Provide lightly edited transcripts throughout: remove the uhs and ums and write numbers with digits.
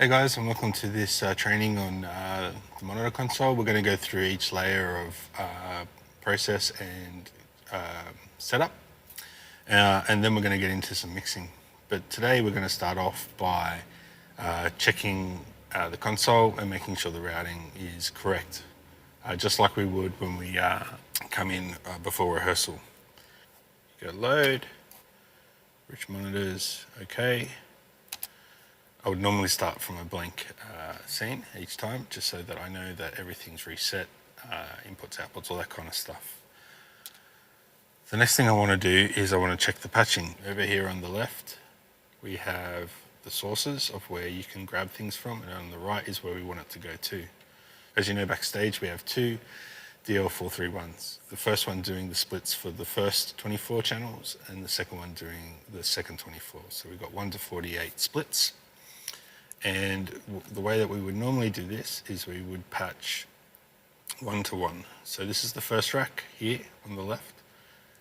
Hey guys, and welcome to this training on the monitor console. We're going to go through each layer of process and setup, and then we're going to get into some mixing. But today we're going to start off by checking the console and making sure the routing is correct, just like we would when we come in before rehearsal. You go load, rich monitors, okay. I would normally start from a blank scene each time, just so that I know that everything's reset, inputs, outputs, all that kind of stuff. The next thing I want to do is I want to check the patching. Over here on the left, we have the sources of where you can grab things from, and on the right is where we want it to go to. As you know, backstage we have two DL431s. The first one doing the splits for the first 24 channels, and the second one doing the second 24. So we've got 1 to 48 splits. And the way that we would normally do this is we would patch 1 to 1. So this is the first rack here on the left,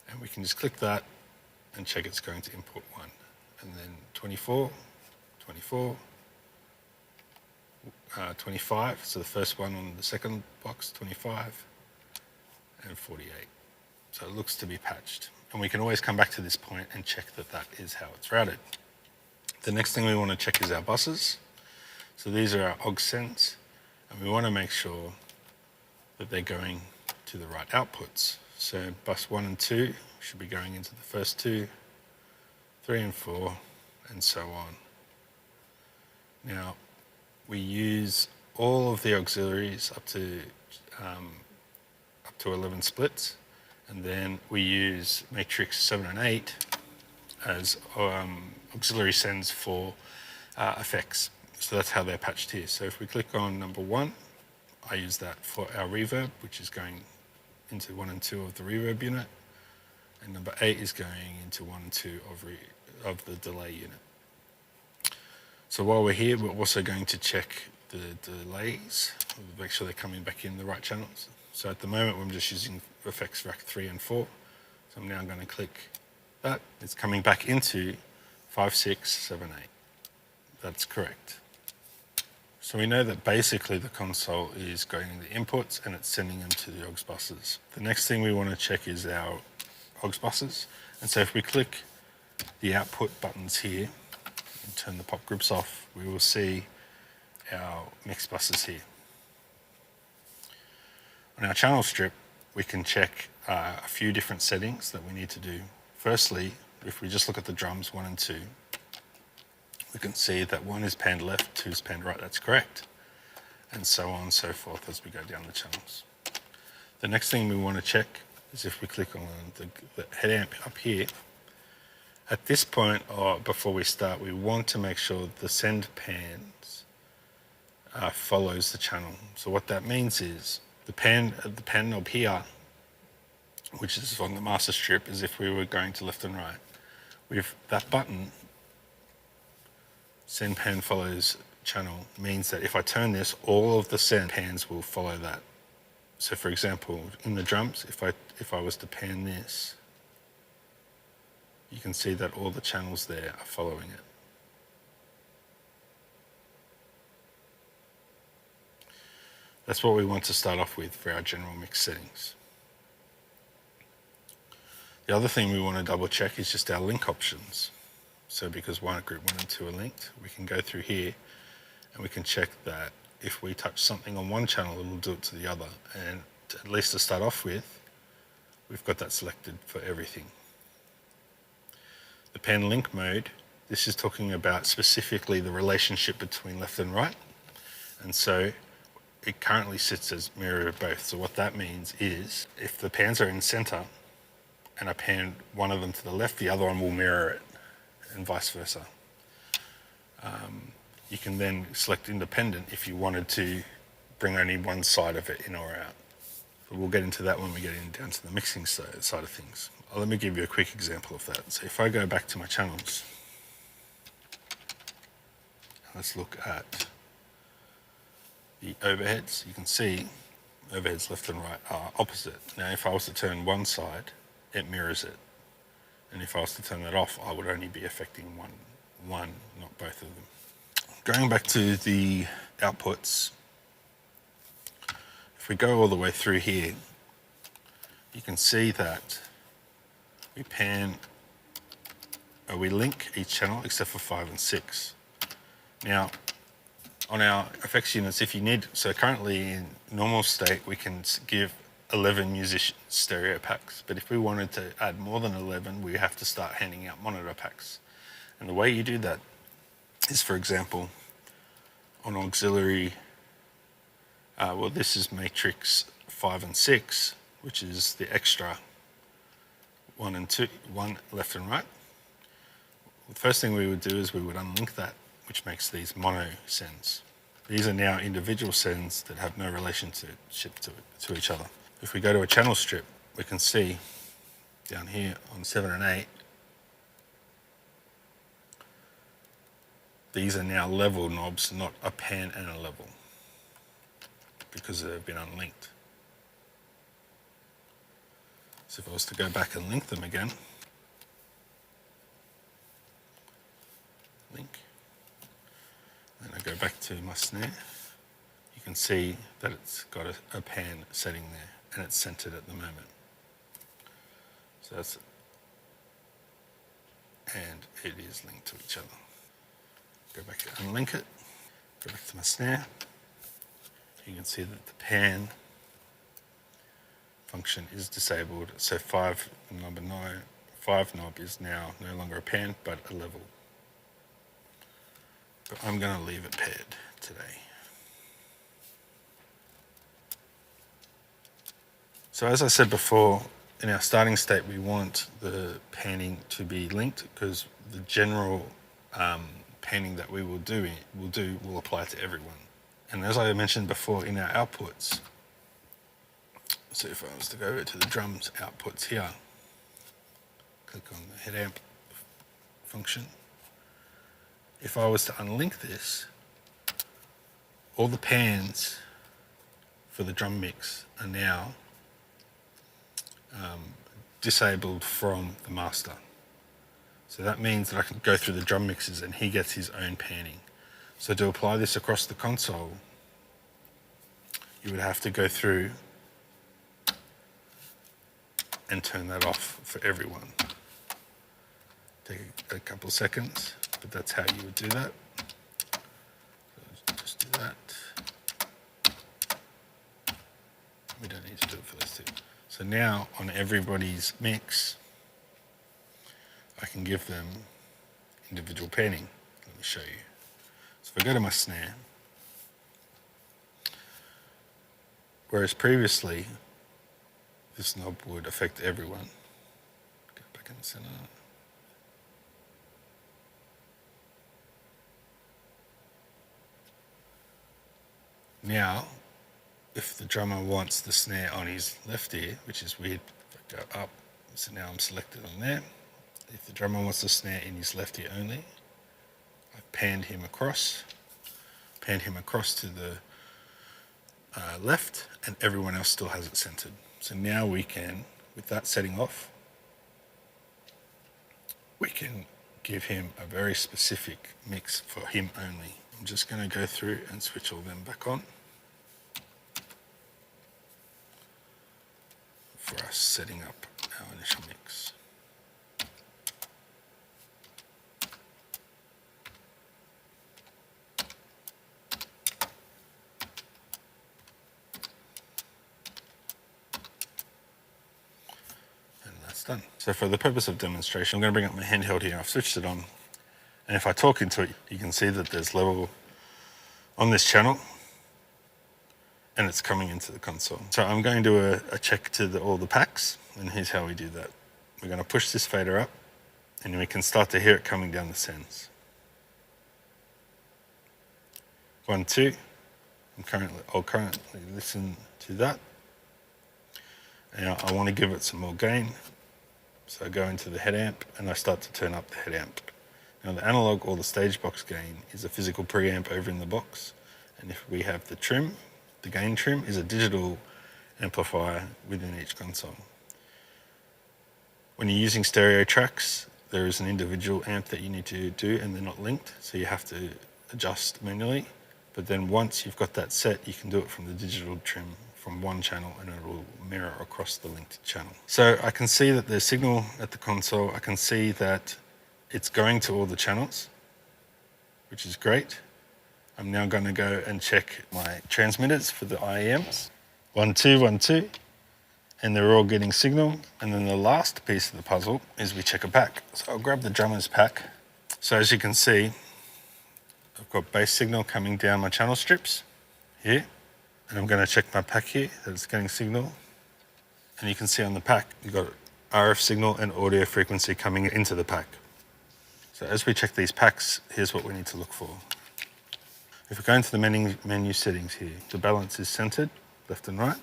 and we can just click that and check it's going to input 1. And then 24, 24, 25, so the first one on the second box, 25, and 48. So it looks to be patched. And we can always come back to this point and check that that is how it's routed. The next thing we want to check is our buses. So these are our aux sends, and we want to make sure that they're going to the right outputs. So bus 1 and 2 should be going into the first 2, 3 and 4, and so on. Now, we use all of the auxiliaries up to 11 splits, and then we use matrix 7 and 8 as auxiliary sends for effects. So that's how they're patched here. So if we click on number 1, I use that for our reverb, which is going into 1 and 2 of the reverb unit. And number 8 is going into 1 and 2 of the delay unit. So while we're here, we're also going to check the delays, make sure they're coming back in the right channels. So at the moment, I'm just using effects rack 3 and 4. So I'm now going to click that. It's coming back into 5, 6, 7, 8. That's correct. So we know that basically the console is getting the inputs and it's sending them to the aux buses. The next thing we want to check is our aux buses. And so if we click the output buttons here and turn the pop groups off, we will see our mix buses here. On our channel strip, we can check a few different settings that we need to do. Firstly, if we just look at the drums 1 and 2, we can see that 1 is panned left, 2 is panned right, that's correct, and so on and so forth as we go down the channels. The next thing we want to check is if we click on the head amp up here. At this point, or before we start, we want to make sure the send pans follows the channel. So what that means is the pan knob here, which is on the master strip, is if we were going to left and right. With that button, send pan follows channel, means that if I turn this, all of the send pans will follow that. So for example, in the drums, if I was to pan this, you can see that all the channels there are following it. That's what we want to start off with for our general mix settings. The other thing we want to double check is just our link options. So because group 1 and 2 are linked, we can go through here and we can check that if we touch something on one channel, it will do it to the other. And at least to start off with, we've got that selected for everything. The pan link mode, this is talking about specifically the relationship between left and right. And so it currently sits as mirror of both. So what that means is if the pans are in center and I pan one of them to the left, the other one will mirror it, and vice versa. You can then select independent if you wanted to bring only one side of it in or out. But we'll get into that when we get down to the mixing side of things. Let me give you a quick example of that. So if I go back to my channels, let's look at the overheads. You can see overheads left and right are opposite. Now if I was to turn one side, it mirrors it. And if I was to turn that off, I would only be affecting one, not both of them. Going back to the outputs, if we go all the way through here, you can see that we link each channel except for 5 and 6. Now, on our effects units, if you need, so currently in normal state, we can give 11 musician stereo packs, but if we wanted to add more than 11, we have to start handing out monitor packs. And the way you do that is, for example, on auxiliary, well, this is matrix 5 and 6, which is the extra 1 and 2, 1 left and right. The first thing we would do is we would unlink that, which makes these mono sends. These are now individual sends that have no relationship to each other. If we go to a channel strip, we can see down here on 7 and 8, these are now level knobs, not a pan and a level, because they've been unlinked. So if I was to go back and link them again, link, and I go back to my snare, you can see that it's got a pan setting there, and it's centered at the moment. So that's it. And it is linked to each other. Go back and unlink it, go back to my snare. You can see that the pan function is disabled. So 5 knob is now no longer a pan, but a level. But I'm going to leave it paired today. So as I said before, in our starting state, we want the panning to be linked because the general panning that we will will apply to everyone. And as I mentioned before in our outputs, so if I was to go over to the drums outputs here, click on the head amp function. If I was to unlink this, all the pans for the drum mix are now disabled from the master. So that means that I can go through the drum mixes and he gets his own panning. So to apply this across the console, you would have to go through and turn that off for everyone. Take a couple of seconds, but that's how you would do that. So just do that. We don't need to do it for those two. So now on everybody's mix, I can give them individual panning. Let me show you. So if I go to my snare, whereas previously this knob would affect everyone. Go back in the center. Now, if the drummer wants the snare on his left ear, which is weird, if I go up, so now I'm selected on there. If the drummer wants the snare in his left ear only, I've panned him across to the left, and everyone else still has it centered. So now we can, with that setting off, we can give him a very specific mix for him only. I'm just going to go through and switch all them back on for us setting up our initial mix. Done. So for the purpose of demonstration, I'm going to bring up my handheld here. I've switched it on, and if I talk into it, you can see that there's level on this channel, and it's coming into the console. So I'm going to do a check to all the packs, and here's how we do that. We're going to push this fader up, and we can start to hear it coming down the sends. 1, 2. I'll currently listen to that. Now I want to give it some more gain. So I go into the head amp and I start to turn up the head amp. Now the analog or the stage box gain is a physical preamp over in the box. And if we have the trim, the gain trim is a digital amplifier within each console. When you're using stereo tracks, there is an individual amp that you need to do and they're not linked. So you have to adjust manually. But then once you've got that set, you can do it from the digital trim from one channel and it will mirror across the linked channel. So I can see that there's signal at the console. I can see that it's going to all the channels, which is great. I'm now going to go and check my transmitters for the IEMs. 1, 2, 1, 2. And they're all getting signal. And then the last piece of the puzzle is we check a pack. So I'll grab the drummer's pack. So as you can see, I've got base signal coming down my channel strips here. And I'm going to check my pack here that it's getting signal. And you can see on the pack, you've got RF signal and audio frequency coming into the pack. So as we check these packs, here's what we need to look for. If we go into the menu settings here, the balance is centered, left and right,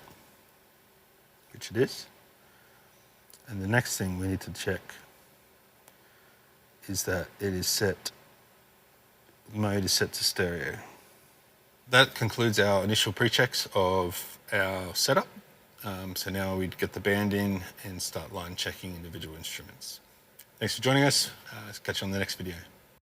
which it is. And the next thing we need to check is that it is set, mode is set to stereo. That concludes our initial pre-checks of our setup. So now we'd get the band in and start line checking individual instruments. Thanks for joining us. Catch you on the next video.